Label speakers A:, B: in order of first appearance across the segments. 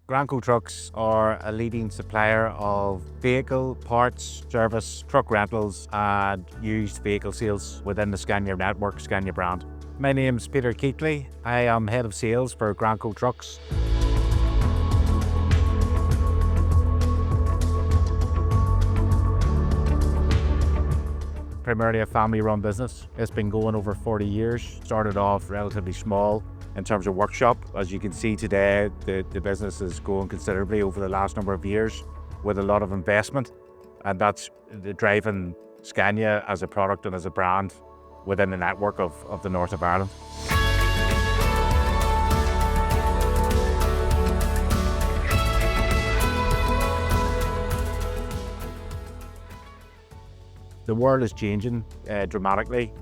A: Granco trucks are a leading supplier of vehicle parts, service, truck rentals and used vehicle sales within the Scania network, Scania brand. My name is Peter Keatley. I am head of sales for Granco trucks. Primarily a family-run business. It's been going over 40 years. Started off relatively small in terms of workshop. As you can see today, the business is growing considerably over the last number of years with a lot of investment, and that's driving Scania as a product and as a brand within the network of the north of Ireland. The world is changing dramatically.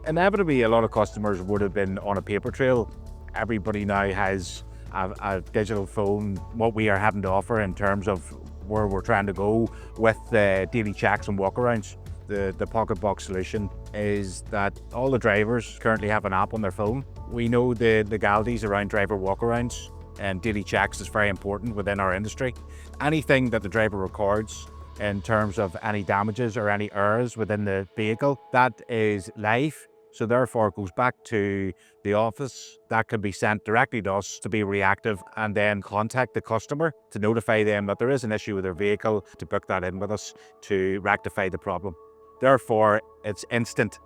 A: Inevitably, a lot of customers would have been on a paper trail. Everybody now has a digital phone. What we are having to offer in terms of where we're trying to go with the daily checks and walkarounds, the pocket box solution is that all the drivers currently have an app on their phone. We know the legalities around driver walkarounds, and daily checks is very important within our industry. Anything that the driver records in terms of any damages or any errors within the vehicle, that is live. So therefore it goes back to the office. That can be sent directly to us to be reactive, and then contact the customer to notify them that there is an issue with their vehicle, to book that in with us to rectify the problem. Therefore, it's instant.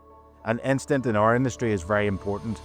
A: And instant in our industry is very important.